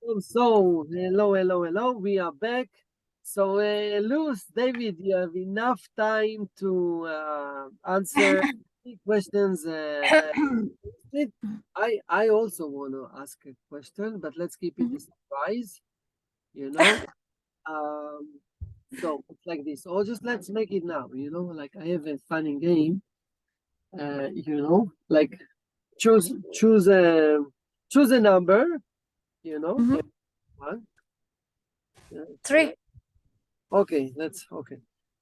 Hello. We are back. So, Luz, David, you have enough time to answer questions. I also want to ask a question, but let's keep it a surprise, you know. Um, so it's like this, or just let's make it now, like I have a funny game, like choose a number, Mhm. one. 3. Okay, okay.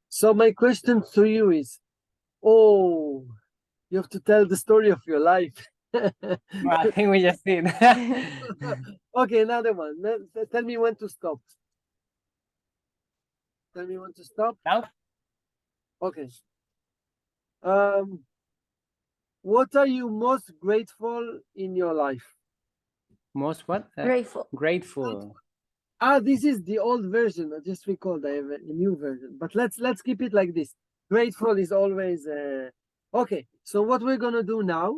So my question to you is, oh, you have to tell the story of your life. Well, I think we just did. Okay, another one. Tell me when to stop. Tell me when to stop. Now? Okay. What are you most grateful in your life? Most what? Grateful. Grateful. This is the old version. I just recalled I have a new version. But let's keep it like this. Grateful is always okay. So what we're gonna do now?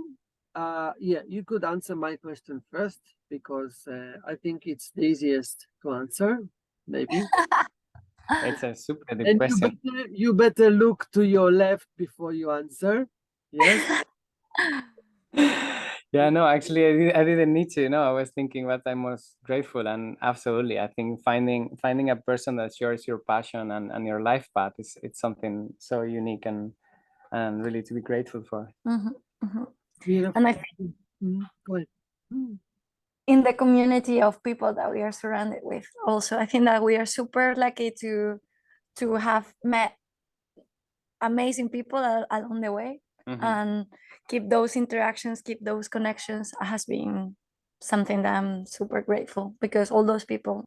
Yeah, you could answer my question first because I think it's the easiest to answer. Maybe. It's a super deep And question. you better look to your left before you answer. Yes. Yeah, no, actually, I didn't need to. No, I was thinking what I'm most grateful, and absolutely, I think finding a person that shares your passion and your life path is it's something so unique and really to be grateful for. Mhm, mhm. Beautiful. And I think Go ahead. in the community of people that we are surrounded with, also, I think that we are super lucky to have met amazing people along the way, and keep those interactions, keep those connections has been something that I'm super grateful, because all those people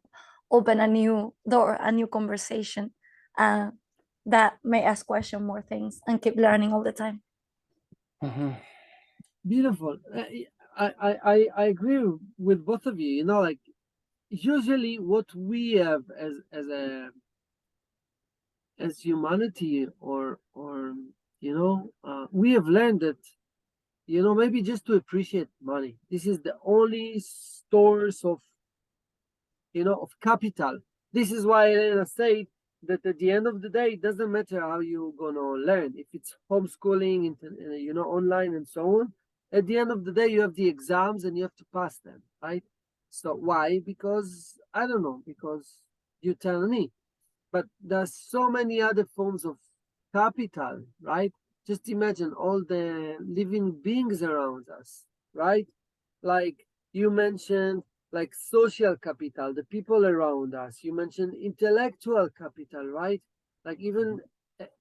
open a new door, a new conversation, that may us question more things and keep learning all the time. Beautiful. I agree with both of you. Like usually what we have as humanity, or we have learned that maybe just to appreciate money. This is the only source of capital. This is why Elena said that at the end of the day, it doesn't matter how you're gonna learn. If it's homeschooling, online and so on. At the end of the day, you have the exams and you have to pass them, right? So why? Because I don't know. Because you tell me. But there's so many other forms of capital, right? Just imagine all the living beings around us, right? Like you mentioned, like social capital, the people around us. You mentioned intellectual capital, right? Like even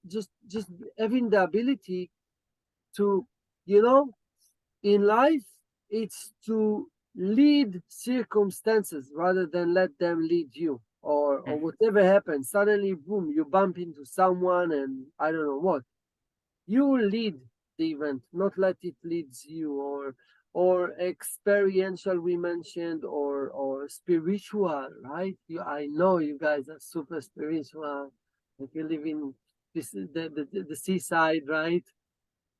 just having the ability to, you know, in life, it's to lead circumstances rather than let them lead you. Or whatever happens, suddenly, boom, you bump into someone and I don't know what. You lead the event, not let it leads you, or experiential we mentioned, or spiritual, right? I know you guys are super spiritual. If you live in the seaside, right?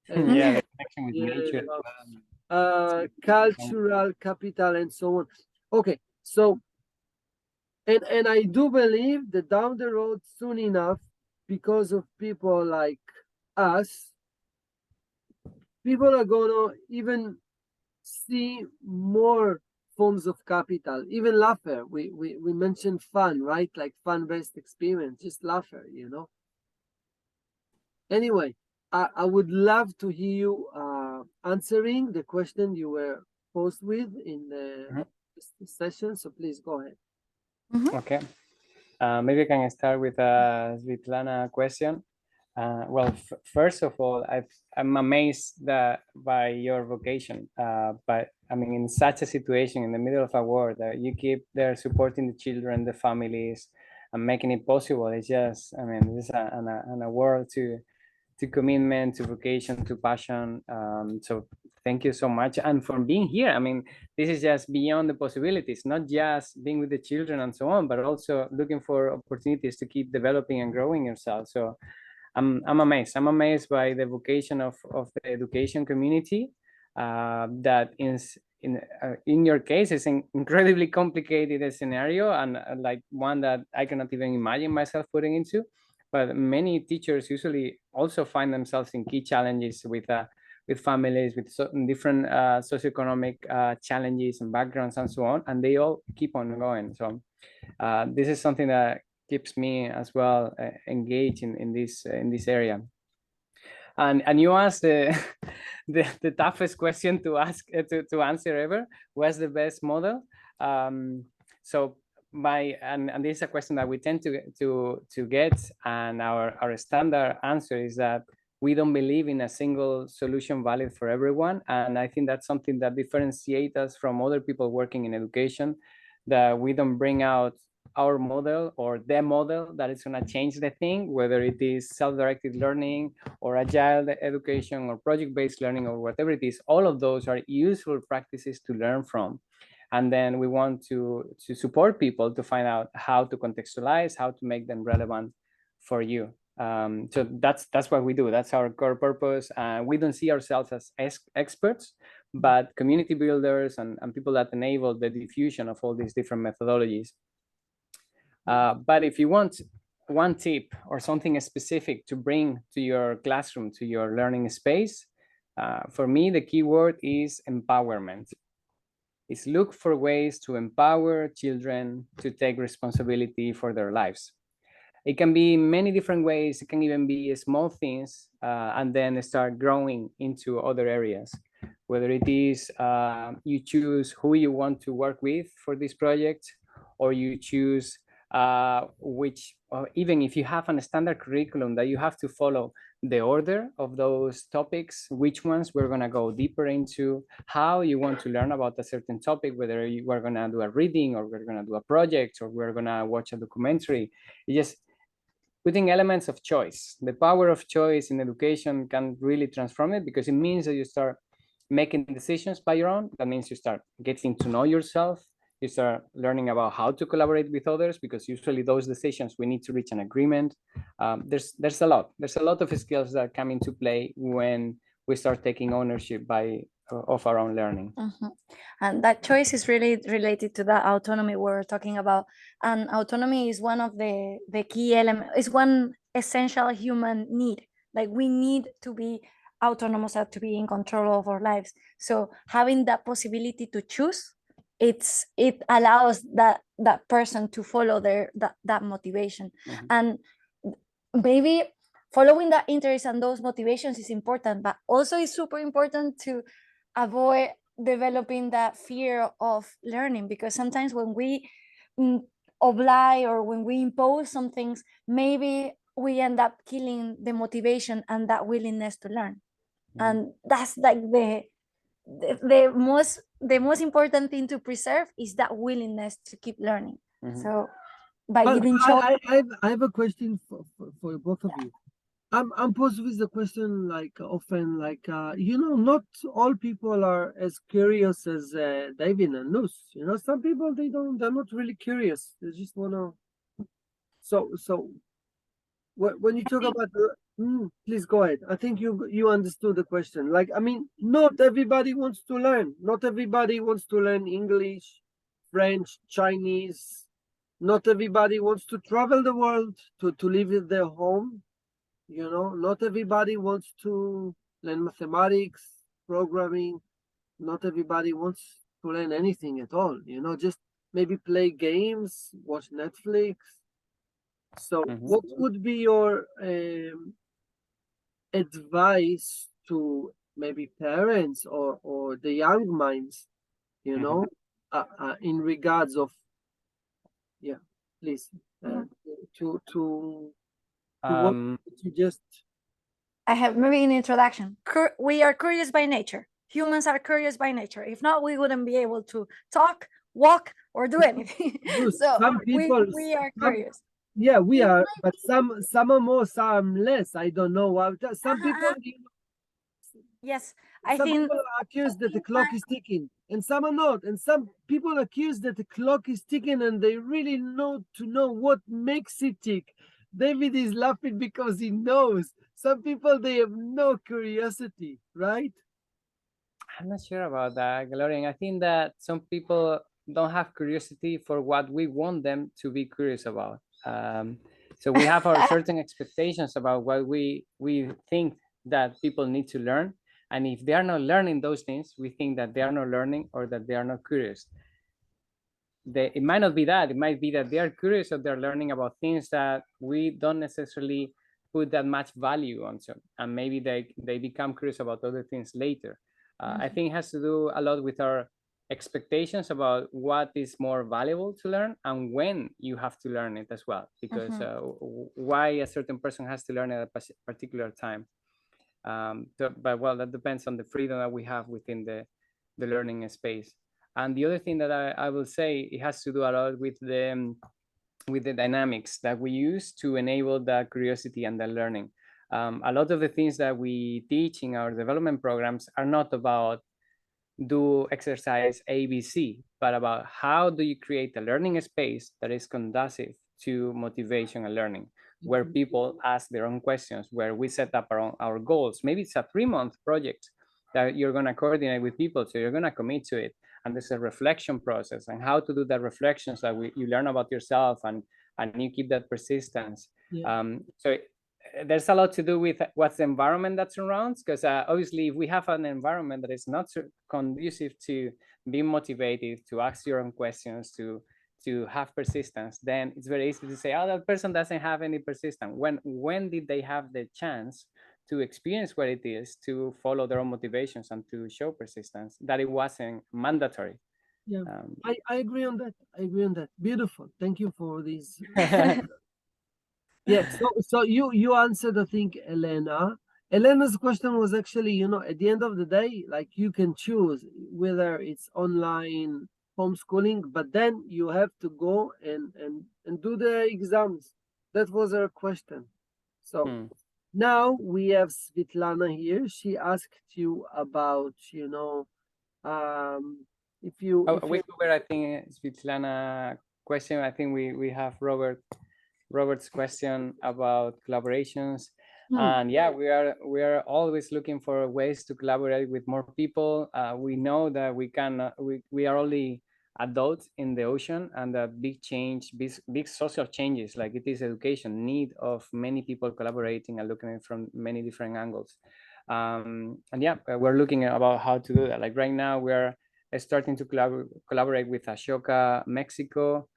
Yeah, the connection with nature. Yeah, cultural capital and so on. Okay, so and I do believe that down the road soon enough, because of people like us, people are gonna even see more forms of capital, even laughter. We mentioned fun, right? Like fun-based experience, just laughter. Anyway, I would love to hear you answering the question you were posed with in the session. So please go ahead. Okay. Maybe I can start with a Svetlana question. Well, first of all, I'm amazed by your vocation. But I mean, in such a situation, in the middle of a war, that you keep there supporting the children, the families, and making it possible. It's just, I mean, this is a world to commitment, to vocation, to passion. So thank you so much, and for being here. I mean, this is just beyond the possibilities, not just being with the children and so on, but also looking for opportunities to keep developing and growing yourself. So I'm amazed. I'm amazed by the vocation of the education community. that in your case is an incredibly complicated scenario, and like one that I cannot even imagine myself putting into. But many teachers usually also find themselves in key challenges with families, with different socioeconomic challenges and backgrounds and so on, and they all keep on going. So this is something that keeps me as well engaged in this area. And you asked the toughest question to ask to answer ever. What's the best model? So and this is a question that we tend to get, and our standard answer is that we don't believe in a single solution valid for everyone. And I think that's something that differentiates us from other people working in education, that we don't bring out our model or the model that is going to change the thing, whether it is self-directed learning or agile education or project-based learning or whatever it is. All of those are useful practices to learn from. And then we want to support people to find out how to contextualize, how to make them relevant for you. So that's what we do. That's our core purpose. We don't see ourselves as experts, but community builders and people that enable the diffusion of all these different methodologies. But if you want one tip or something specific to bring to your classroom, to your learning space, for me, the key word is empowerment. It's look for ways to empower children to take responsibility for their lives. It can be many different ways. It can even be small things, and then start growing into other areas. Whether it is you choose who you want to work with for this project, or you choose which, or even if you have a standard curriculum that you have to follow the order of those topics, which ones we're going to go deeper into, how you want to learn about a certain topic, whether you are going to do a reading or we're going to do a project or we're going to watch a documentary. It just putting elements of choice. The power of choice in education can really transform it, because it means that you start making decisions by your own. That means you start getting to know yourself. You start learning about how to collaborate with others, because usually those decisions we need to reach an agreement. There's a lot of skills that come into play when we start taking ownership of our own learning. Mm-hmm. And that choice is really related to that autonomy we're talking about. And autonomy is one of the key elements, is one essential human need. Like we need to be autonomous, to be in control of our lives. So having that possibility to choose, it allows that person to follow that motivation. Mm-hmm. And maybe following that interest and those motivations is important, but also it's super important to avoid developing that fear of learning, because sometimes when we oblige or when we impose some things, maybe we end up killing the motivation and that willingness to learn. Mm-hmm. And that's like the most important thing to preserve is that willingness to keep learning. Mm-hmm. So by giving I have a question for both of you. I'm posed with the question often not all people are as curious as David and Lus. Some people they're not really curious. They just wanna. So when you talk about please go ahead. I think you understood the question. Not everybody wants to learn. Not everybody wants to learn English, French, Chinese. Not everybody wants to travel the world to live in their home. Not everybody wants to learn mathematics, programming. Not everybody wants to learn anything at all. Just maybe play games, watch Netflix. So what would be your advice to maybe parents or the young minds, in regards of, please, to just. I have maybe an introduction. We are curious by nature. Humans are curious by nature. If not, we wouldn't be able to talk, walk, or do anything. So some people, we are curious. Yeah, we are, but some are more, some less. I don't know. Some people. Yes, some people are accused that the clock is ticking, and some are not. And some people are accused that the clock is ticking, and they really know what makes it tick. David is laughing because he knows. Some people, they have no curiosity, right? I'm not sure about that, Gloria. I think that some people don't have curiosity for what we want them to be curious about. So we have our certain expectations about what we think that people need to learn. And if they are not learning those things, we think that they are not learning or that they are not curious. It might not be that. It might be that they are curious or they're learning about things that we don't necessarily put that much value onto. And maybe they become curious about other things later. I think it has to do a lot with our expectations about what is more valuable to learn and when you have to learn it as well, because why a certain person has to learn at a particular time. But well, that depends on the freedom that we have within the learning space. And the other thing that I will say, it has to do a lot with the dynamics that we use to enable the curiosity and the learning. A lot of the things that we teach in our development programs are not about do exercise ABC, but about how do you create a learning space that is conducive to motivation and learning, where people ask their own questions, where we set up our goals. Maybe it's a 3-month project that you're going to coordinate with people, so you're going to commit to it. And there's a reflection process and how to do that reflection so that you learn about yourself and you keep that persistence. So there's a lot to do with what's the environment that surrounds, because obviously if we have an environment that is not so conducive to be motivated, to ask your own questions, to have persistence, then it's very easy to say, oh, that person doesn't have any persistence. When did they have the chance to experience what it is to follow their own motivations and to show persistence, that it wasn't mandatory? I agree on that. I agree on that. Beautiful. Thank you for this. Yeah, so you answered, I think, Elena. Elena's question was actually, at the end of the day, like you can choose whether it's online homeschooling, but then you have to go and do the exams. That was her question. So now we have Svetlana here. She asked you about, if you. We covered, I think, Svetlana question. I think we have Robert's question about collaborations. And yeah, we are always looking for ways to collaborate with more people. We know that we are only adults in the ocean, and that big social changes like it is education need of many people collaborating and looking at it from many different angles. And yeah, we're looking about how to do that. Like right now we are starting to collaborate with Ashoka Mexico,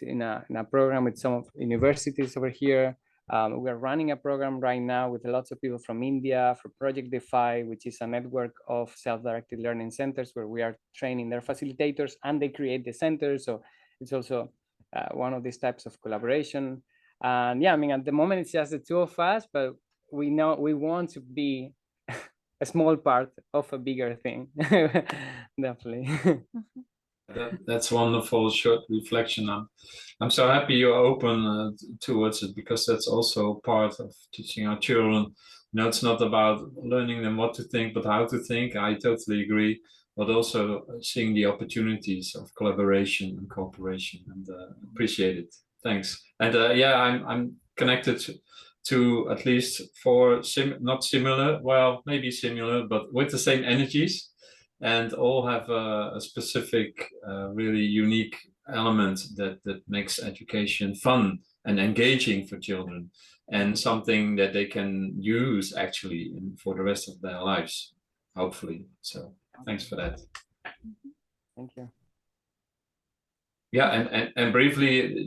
in a program with some universities over here. We're running a program right now with lots of people from India for Project DeFi, which is a network of self-directed learning centers where we are training their facilitators and they create the centers. So it's also one of these types of collaboration. And yeah, I mean, at the moment it's just the two of us, but we know we want to be a small part of a bigger thing. Definitely. That's wonderful short reflection. I'm so happy you're open towards it, because that's also part of teaching our children. It's not about learning them what to think, but how to think. I totally agree, but also seeing the opportunities of collaboration and cooperation, and appreciate it. Thanks. And yeah, I'm connected to at least 4 not similar, well, maybe similar, but with the same energies. And all have a specific, really unique element that makes education fun and engaging for children, and something that they can use actually for the rest of their lives, hopefully. So thanks for that. Thank you. Yeah, and briefly,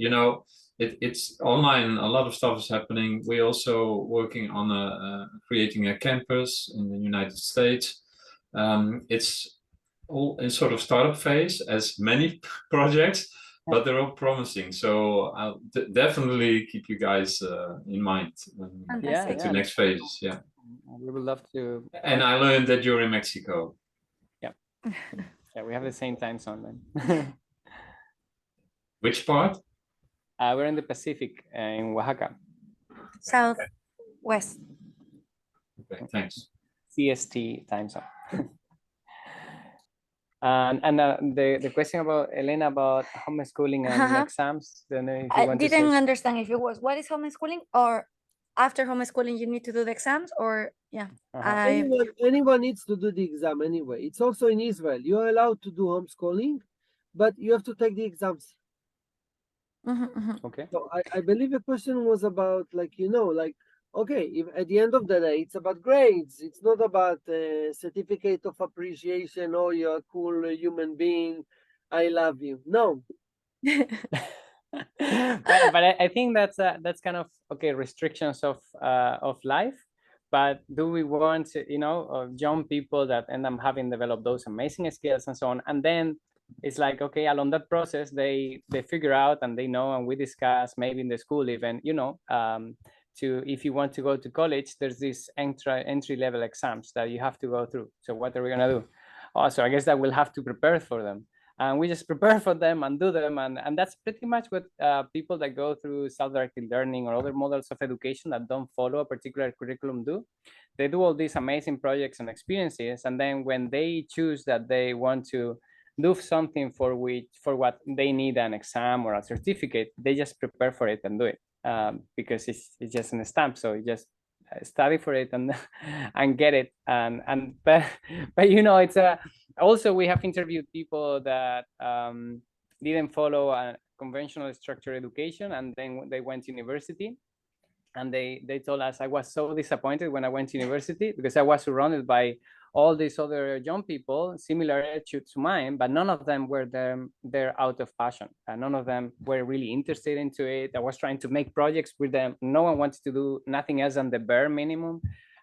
it's online. A lot of stuff is happening. We're also working on creating a campus in the United States. It's all in sort of startup phase, as many projects, but they're all promising. So I'll definitely keep you guys in mind when we get to next phases. Yeah, we would love to. And I learned that you're in Mexico. Yeah, yeah, we have the same time zone then. Which part? We're in the Pacific, in Oaxaca. Southwest. Okay, thanks. CST time zone. And the question about Elena about homeschooling and exams. Don't know if you I want didn't to say... understand if it was what is homeschooling or after homeschooling you need to do the exams, or yeah. Anyone needs to do the exam anyway. It's also in Israel. You're allowed to do homeschooling, but you have to take the exams. Okay. So I believe the question was about, like, like, okay, if at the end of the day, it's about grades. It's not about a certificate of appreciation. Oh, you're a cool human being. I love you. No. but I think that's kind of okay, restrictions of life. But do we want young people that end up having developed those amazing skills and so on, and then it's like, okay, along that process they figure out and they know, and we discuss maybe in the school even, to, if you want to go to college, there's these entry level exams that you have to go through. So what are we gonna do? So I guess that we'll have to prepare for them, and we just prepare for them and do them, and that's pretty much what people that go through self-directed learning or other models of education that don't follow a particular curriculum do. They do all these amazing projects and experiences, and then when they choose that they want to do something for what they need an exam or a certificate, they just prepare for it and do it, because it's just an stamp. So you just study for it and and get it, but it's also we have interviewed people that didn't follow a conventional structured education, and then they went to university, and they told us, I was so disappointed when I went to university because I was surrounded by all these other young people similar attitudes to mine, but none of them were they're out of passion, and none of them were really interested into it. I was trying to make projects with them. No one wanted to do nothing else than the bare minimum.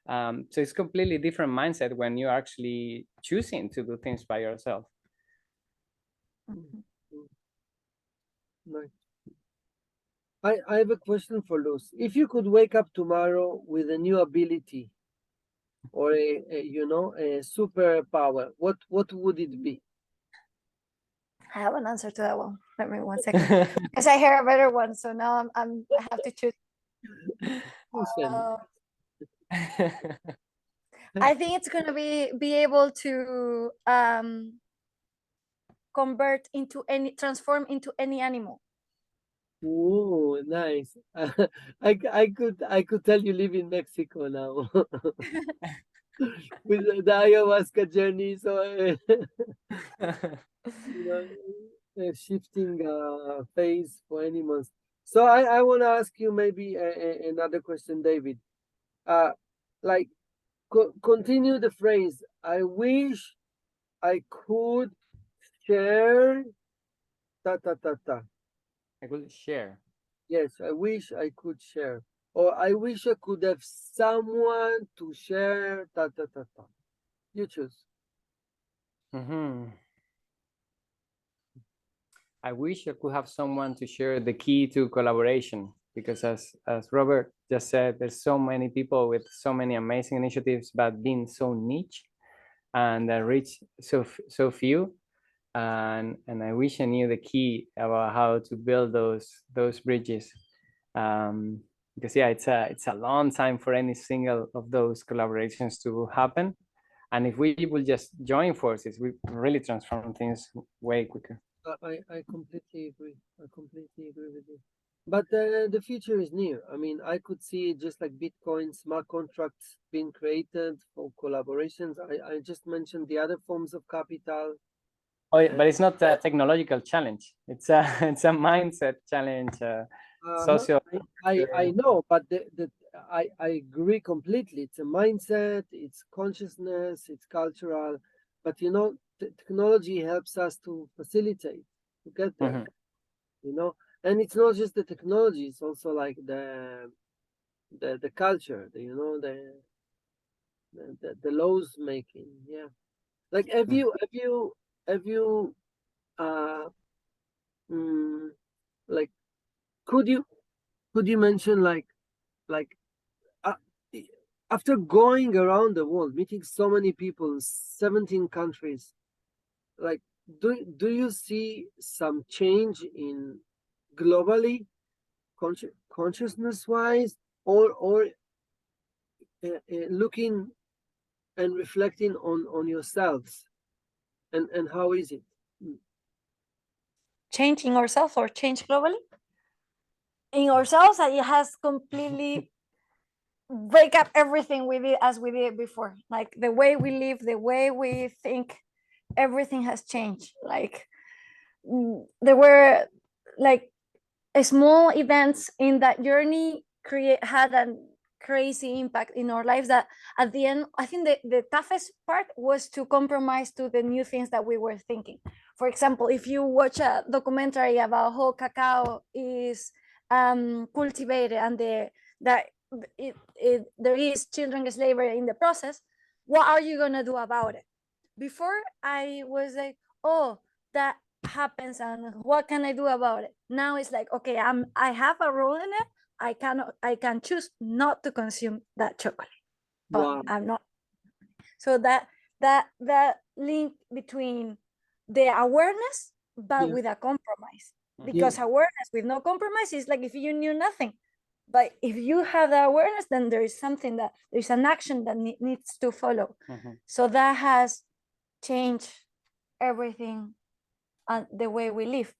So it's completely different mindset when you're actually choosing to do things by yourself. Nice. I have a question for Luz. If you could wake up tomorrow with a new ability or a superpower, what would it be? I have an answer to that one. Let me 1 second, because I hear a better one. So now I have to choose. I think it's gonna be able to transform into any animal. Oh, nice. I could tell you live in Mexico now with the ayahuasca journey. So shifting phase for animals. So I want to ask you maybe another question, David. Like continue the phrase. I wish I could share ta ta ta ta. I could share. Yes, I wish I could share. Or I wish I could have someone to share ta ta ta ta. You choose. I wish I could have someone to share the key to collaboration, because as Robert just said, there's so many people with so many amazing initiatives, but being so niche and reach so few. And I wish I knew the key about how to build those bridges. Because yeah, it's a long time for any single of those collaborations to happen. And if we will just join forces, we really transform things way quicker. I completely agree. I completely agree with you. But the future is near. I mean, I could see just like Bitcoin, smart contracts being created for collaborations. I just mentioned the other forms of capital. Oh, yeah, but it's not a technological challenge. It's a mindset challenge. Social. I know, but I agree completely. It's a mindset, it's consciousness, it's cultural. But technology helps us to facilitate to get there. And it's not just the technology; it's also like the culture. The laws making. Yeah. Like have you like could you mention like uh, after going around the world meeting so many people in 17 countries, like do you see some change in globally consciousness wise or looking and reflecting on yourselves and how is it Changing ourselves or change globally? In ourselves, it has completely break up everything we did as we did before. Like the way we live, the way we think, everything has changed. Like there were like small events in that journey had a crazy impact in our lives that at the end, I think the toughest part was to compromise to the new things that we were thinking. For example, if you watch a documentary about how cacao is cultivated and that there is children slavery in the process, what are you gonna do about it? Before I was like, oh, that happens and what can I do about it? Now it's like, okay, I have a role in it. I can choose not to consume that chocolate, but Wow. I'm not. So that link between the awareness but Yeah. with a compromise, because awareness with no compromise is like if you knew nothing. But if you have the awareness, then there is something that there's an action that needs to follow. So that has changed everything and the way we live.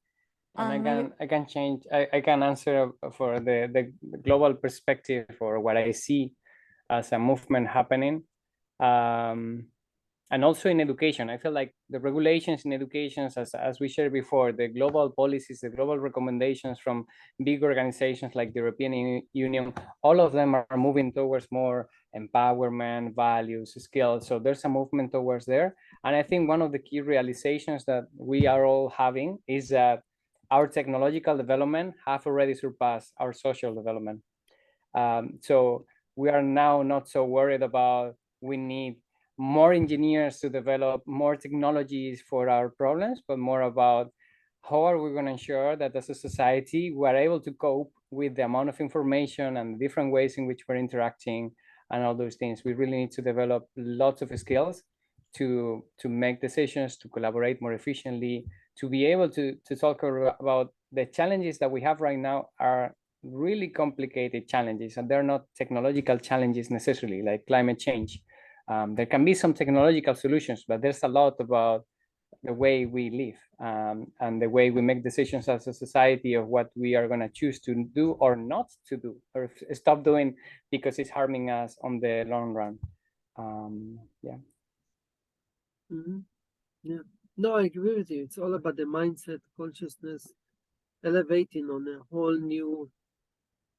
And I can change. I can answer for the global perspective for what I see as a movement happening. And also in education, I feel like the regulations in education, as we shared before, the global policies, the global recommendations from big organizations like the European Union, all of them are moving towards more empowerment, values, skills. So there's a movement towards there. And I think one of the key realizations that we are all having is that our technological development have already surpassed our social development. So we are now not so worried about we need more engineers to develop more technologies for our problems, but more about how are we going to ensure that as a society we are able to cope with the amount of information and different ways in which we're interacting and all those things. We really need to develop lots of skills to make decisions, to collaborate more efficiently, to be able to talk about the challenges that we have right now are really complicated challenges, and they're not technological challenges necessarily, like climate change. There can be some technological solutions, but there's a lot about the way we live and the way we make decisions as a society of what we are going to choose to do or not to do, or stop doing because it's harming us on the long run. Yeah. Yeah. No, I agree with you. It's all about the mindset, consciousness, elevating on a whole new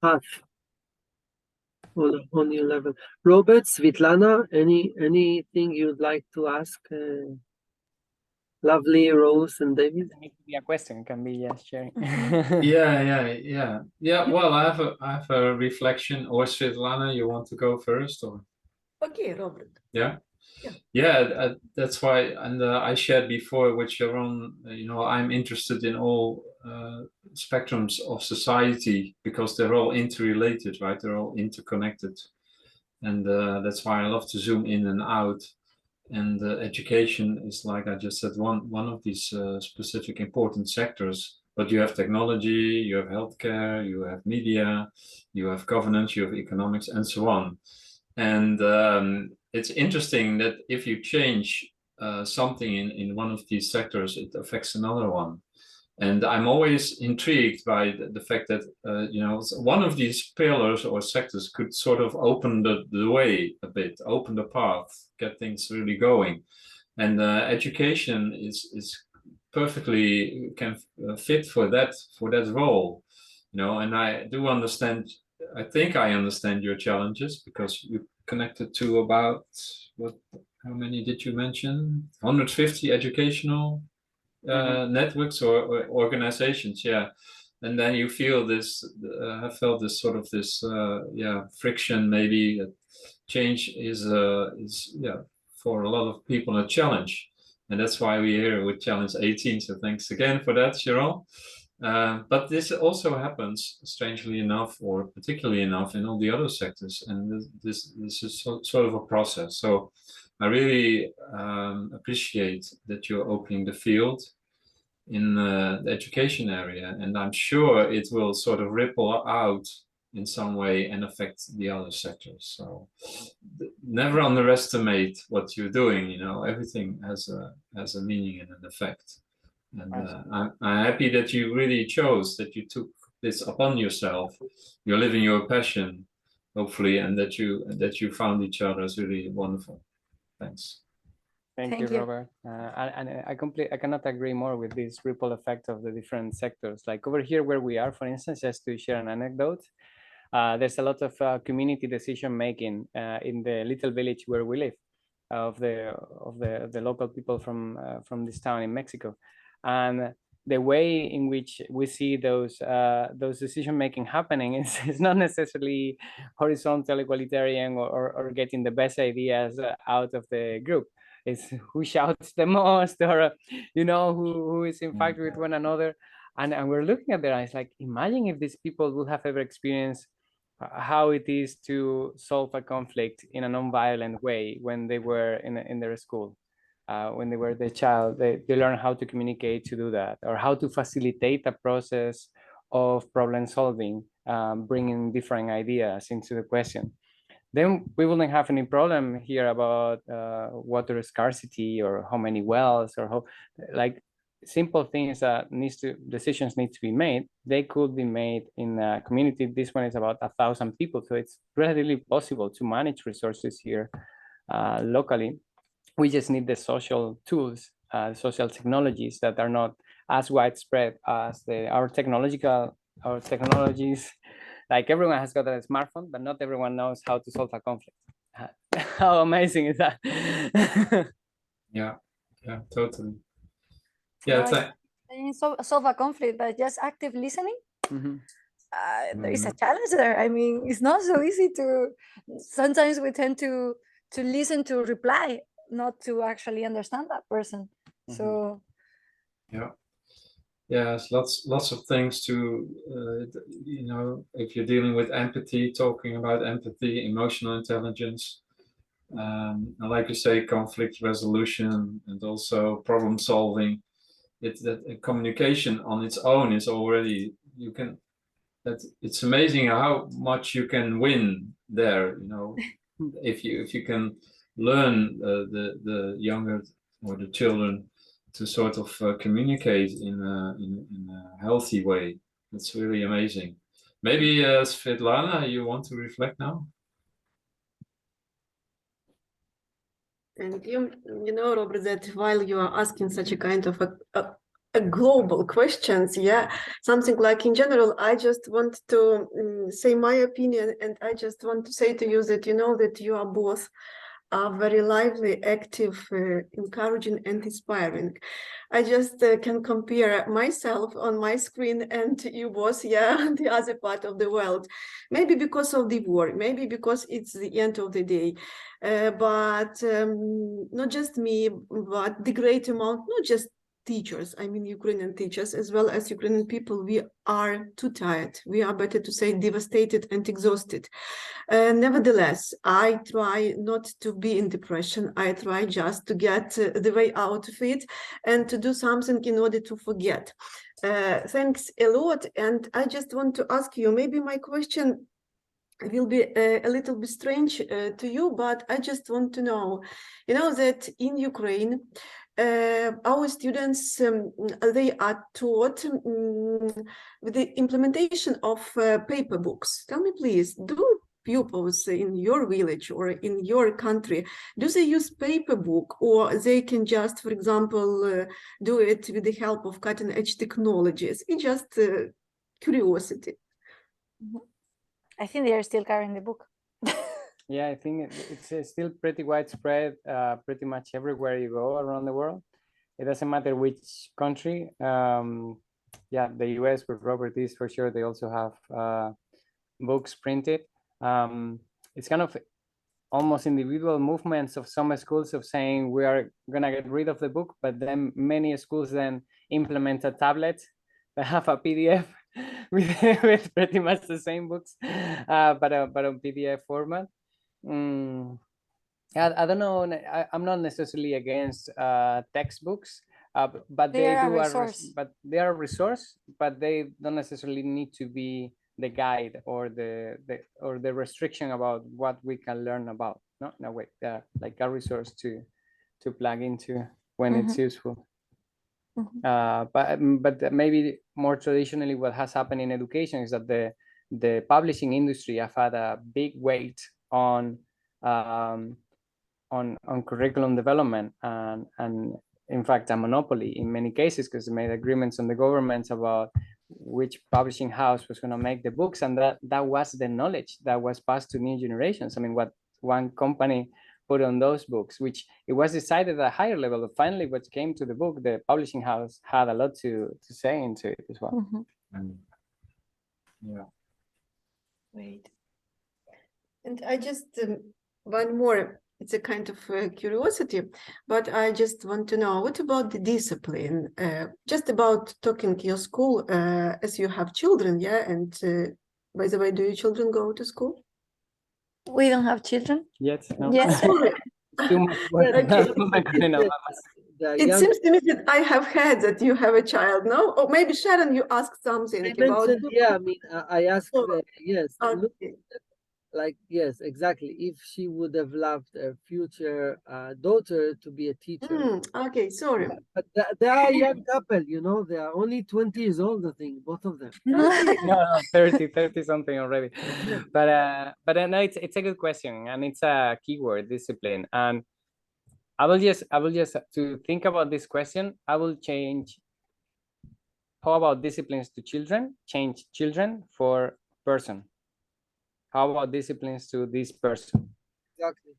path, on a whole new level. Robert, Svetlana, anything you'd like to ask? Lovely Rose and David. It doesn't need to be a question; it can be just sharing. Yeah. Well, I have a reflection. Or Svetlana, you want to go first, or? Okay, Robert. Yeah. Yeah. That's why, and I shared before with Sharon, I'm interested in all spectrums of society because they're all interrelated, right? They're all interconnected. And that's why I love to zoom in and out. And education is, like I just said, one of these specific important sectors. But you have technology, you have healthcare, you have media, you have governance, you have economics, and so on. And it's interesting that if you change something in one of these sectors, it affects another one. And I'm always intrigued by the fact that, one of these pillars or sectors could sort of open the way a bit, open the path, get things really going. And education is perfectly can fit for that role, and I do understand. I think I understand your challenges because you connected to about how many did you mention? 150 educational networks or organizations, yeah. And then you feel this, have felt this sort of this, friction. Maybe change is for a lot of people a challenge, and that's why we're here with Challenge 18. So thanks again for that, Sharon. But this also happens, strangely enough, or particularly enough, in all the other sectors, and this is sort of a process. So I really appreciate that you're opening the field in the education area, and I'm sure it will sort of ripple out in some way and affect the other sectors. So never underestimate what you're doing. Everything has a meaning and an effect. And I'm happy that you really chose, that you took this upon yourself. You're living your passion, hopefully, and that you found each other is really wonderful. Thanks. Thank you, Robert. And I cannot agree more with this ripple effect of the different sectors. Like over here where we are, for instance, just to share an anecdote, there's a lot of community decision making in the little village where we live, of the local people from this town in Mexico, and the way in which we see those decision making happening is not necessarily horizontal, egalitarian, or getting the best ideas out of the group. It's who shouts the most, or who is in fact with one another, and we're looking at their eyes like, imagine if these people would have ever experienced how it is to solve a conflict in a non-violent way when they were in their school. When they were the child, they learn how to communicate to do that, or how to facilitate a process of problem solving, bringing different ideas into the question. Then we wouldn't have any problem here about water scarcity or how many wells, or how, like, simple things that decisions need to be made. They could be made in a community. This one is about 1,000 people, so it's relatively possible to manage resources here locally. We just need the social tools, social technologies that are not as widespread as our technologies. Like, everyone has got a smartphone, but not everyone knows how to solve a conflict. How amazing is that? Yeah, totally. Yeah, solve a conflict, but just active listening. Mm-hmm. There is a challenge there. I mean, it's not so easy to. Sometimes we tend to listen to reply, not to actually understand that person. Mm-hmm. So. Yeah. Yes, lots of things to, if you're dealing with empathy, talking about empathy, emotional intelligence, and like you say, conflict resolution, and also problem solving. That communication on its own is already, it's amazing how much you can win there, if you can learn the younger or the children to sort of communicate in a healthy way. It's really amazing. Maybe Svetlana, you want to reflect now? And you know, Robert, that while you are asking such a kind of a global questions, something like in general, I just want to say my opinion, and I just want to say to you that that you are both very lively, active, encouraging, and inspiring. I just can compare myself on my screen and you both, the other part of the world. Maybe because of the war, maybe because it's the end of the day. But not just me, but the great amount, not just teachers, I mean Ukrainian teachers, as well as Ukrainian people, we are too tired. We are, better to say, devastated and exhausted. Nevertheless, I try not to be in depression. I try just to get the way out of it and to do something in order to forget. Thanks a lot. And I just want to ask you, maybe my question will be a little bit strange to you, but I just want to know, that in Ukraine, our students, they are taught with the implementation of paper books. Tell me, please, do pupils in your village or in your country, do they use paper book, or they can just, for example, do it with the help of cutting-edge technologies? It's just curiosity. I think they are still carrying the book. Yeah, I think it's still pretty widespread, pretty much everywhere you go around the world. It doesn't matter which country. The US, where Robert is, for sure, they also have books printed. It's kind of almost individual movements of some schools of saying we are gonna get rid of the book, but then many schools then implement a tablet that have a PDF with pretty much the same books, but on PDF format. I don't know. I'm not necessarily against textbooks, but they are a resource, but they don't necessarily need to be the guide or the restriction about what we can learn about. No way, they're like a resource to plug into when it's useful. But maybe more traditionally, what has happened in education is that the publishing industry have had a big weight on curriculum development, and in fact a monopoly in many cases, because they made agreements on the governments about which publishing house was going to make the books, and that was the knowledge that was passed to new generations. I mean, what one company put on those books, which it was decided at a higher level. But finally, what came to the book, the publishing house had a lot to say into it as well. Mm-hmm. Yeah. Great. And I just, one more, it's a kind of curiosity, but I just want to know, what about the discipline? Just about talking your school, as you have children, yeah? And by the way, do your children go to school? We don't have children. Yes, no. Yes. Too much work. Okay. It seems to me that I have heard that you have a child, no? Or maybe Sharon, you asked something I about. mentioned, yeah, I mean, I asked, yes, look, Okay. like, yes, exactly. If she would have loved a future daughter to be a teacher. Okay, sorry. But they are a young couple, you know, they are only 20 years old, I think, both of them. Okay. No, 30 something already. But no, it's a good question, and it's a keyword, discipline. And I will just to think about this question, I will change. How about disciplines to children? Change children for person. How about disciplines to this person? Exactly.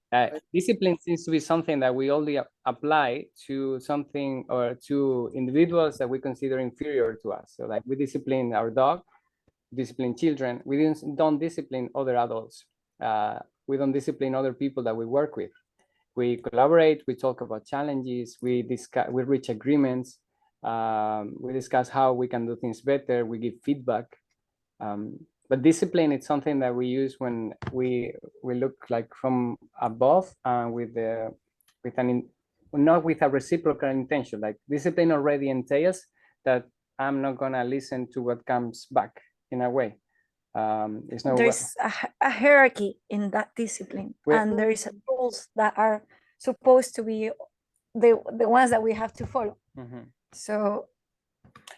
Discipline seems to be something that we only apply to something or to individuals that we consider inferior to us. So like we discipline our dog, discipline children. We don't discipline other adults. We don't discipline other people that we work with. We collaborate, we talk about challenges, we reach agreements, we discuss how we can do things better, we give feedback. But discipline, it's something that we use when we look like from above, not with a reciprocal intention. Like discipline already entails that I'm not gonna listen to what comes back in a way. There's a hierarchy in that discipline, and there is rules that are supposed to be the ones that we have to follow. So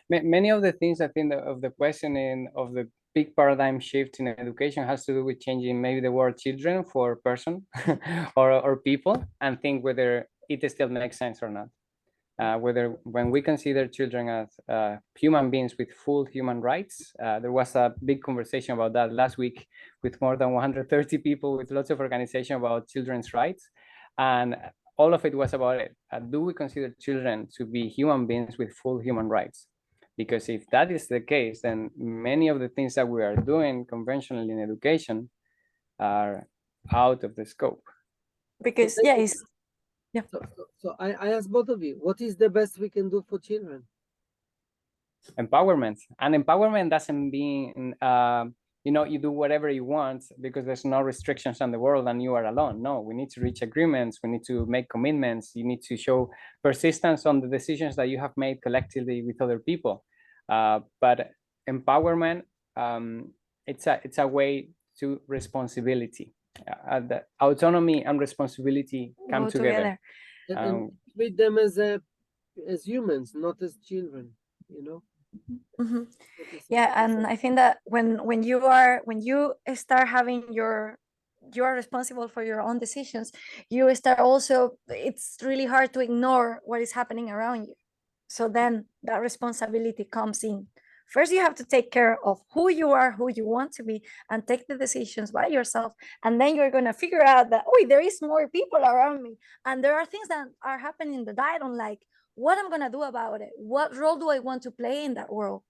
many of the things I think of the questioning of the big paradigm shift in education has to do with changing maybe the word children for person or people, and think whether it still makes sense or not. Whether when we consider children as human beings with full human rights, there was a big conversation about that last week with more than 130 people with lots of organizations about children's rights, and all of it was about it. Do we consider children to be human beings with full human rights? Because if that is the case, then many of the things that we are doing conventionally in education are out of the scope. Because So I ask both of you, what is the best we can do for children? Empowerment. And empowerment doesn't mean you do whatever you want because there's no restrictions on the world and you are alone. No, we need to reach agreements. We need to make commitments. You need to show persistence on the decisions that you have made collectively with other people. But empowerment, it's a way to responsibility. The autonomy and responsibility come together. And treat them as humans, not as children, you know. Yeah, and I think that when you start having you are responsible for your own decisions, you start also, it's really hard to ignore what is happening around you. So then that responsibility comes in. First, you have to take care of who you are, who you want to be, and take the decisions by yourself. And then you're going to figure out that, oh, there is more people around me. And there are things that are happening that I don't like. What I'm going to do about it? What role do I want to play in that world?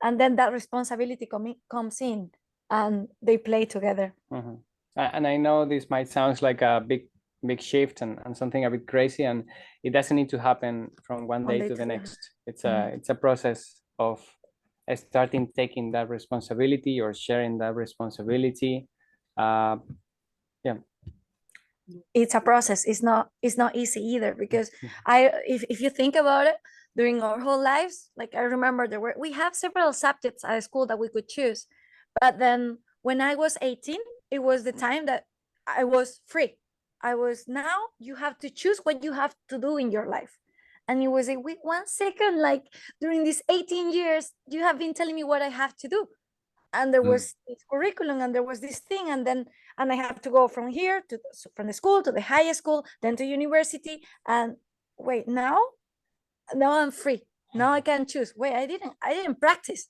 And then that responsibility comes in and they play together. And I know this might sound like a big shift and something a bit crazy, and it doesn't need to happen from one day to the next. It's a process of starting taking that responsibility or sharing that responsibility. It's a process. It's not easy either, because if you think about it, during our whole lives, like I remember we have several subjects at school that we could choose, but then when I was 18, it was the time that I was free. Now you have to choose what you have to do in your life. And it was like, wait 1 second, like during these 18 years, you have been telling me what I have to do. and there was this curriculum, and there was this thing, and I have to go from here to from the school to the high school, then to university, and wait, now I'm free. Now I can choose. Wait, I didn't practice.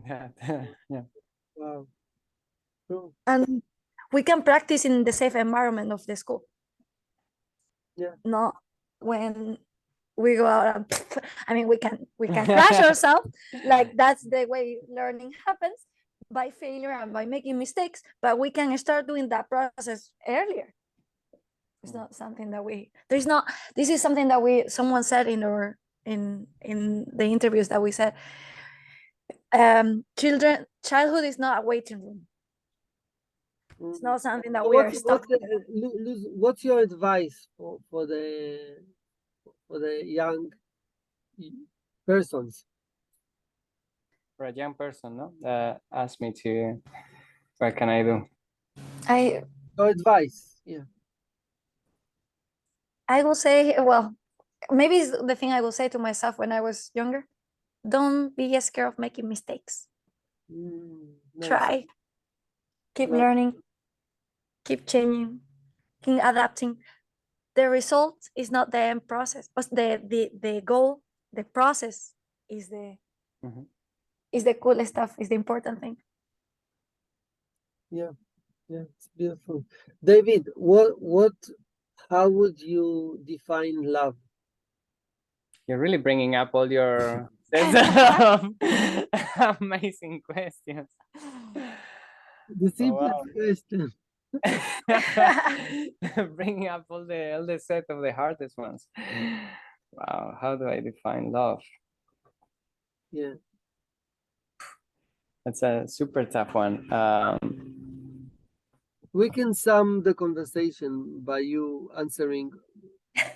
Yeah. Yeah. Wow. True. And we can practice in the safe environment of the school. Yeah. Not when we go out and I mean we can crash ourselves, like that's the way learning happens, by failure and by making mistakes, but we can start doing that process earlier. It's not something that this is something that someone said in the interviews that we said, childhood is not a waiting room. It's not something that we are stuck. What's your advice for the young persons? For a young person, no, ask me to, what can I do? Your advice, yeah. I will say, well, maybe it's the thing I will say to myself when I was younger. Don't be scared of making mistakes. Nice. Try. Keep learning. Keep changing. Keep adapting. The result is not the end process, but the goal, the process is the cool stuff, is the important thing. Yeah, it's beautiful. David, how would you define love? You're really bringing up all your sets of amazing questions. The simplest question. Bringing up all the set of the hardest ones. Wow, how do I define love? Yeah. That's a super tough one. We can sum the conversation by you answering. Yeah.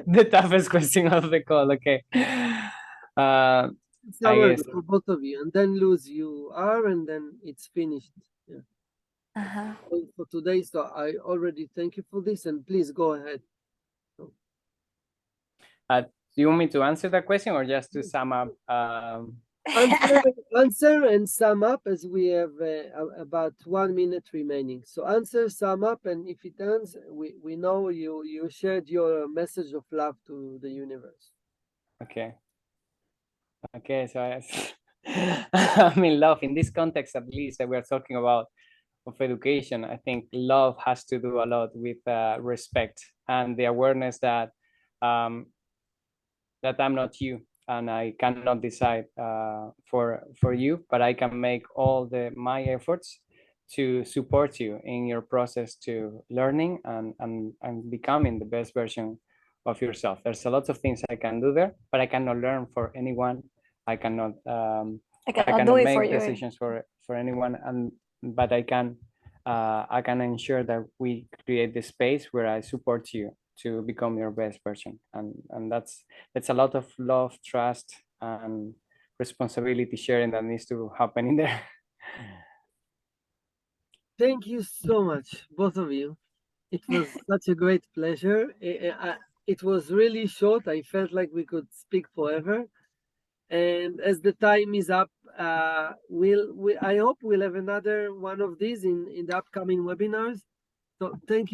The toughest question of the call. Okay. Summary guess- for both of you, and then Luz, you are, and then it's finished. Yeah. So for today, so I already thank you for this, and please go ahead. Do you want me to answer that question or just to sum up? Answer and sum up, as we have about 1 minute remaining. So answer, sum up, and if it ends, we know you shared your message of love to the universe. Okay. Okay, so I mean, love in this context, at least, that we're talking about of education, I think love has to do a lot with respect and the awareness that that I'm not you and I cannot decide for you, but I can make all my efforts to support you in your process to learning and becoming the best version of yourself. There's a lot of things I can do there, but I cannot learn for anyone. I cannot make decisions for anyone, but I can ensure that we create the space where I support you to become your best version, and that's a lot of love, trust, and responsibility sharing that needs to happen in there. Thank you so much, both of you. It was such a great pleasure. It was really short. I felt like we could speak forever. And as the time is up, I hope we'll have another one of these in the upcoming webinars. So thank you.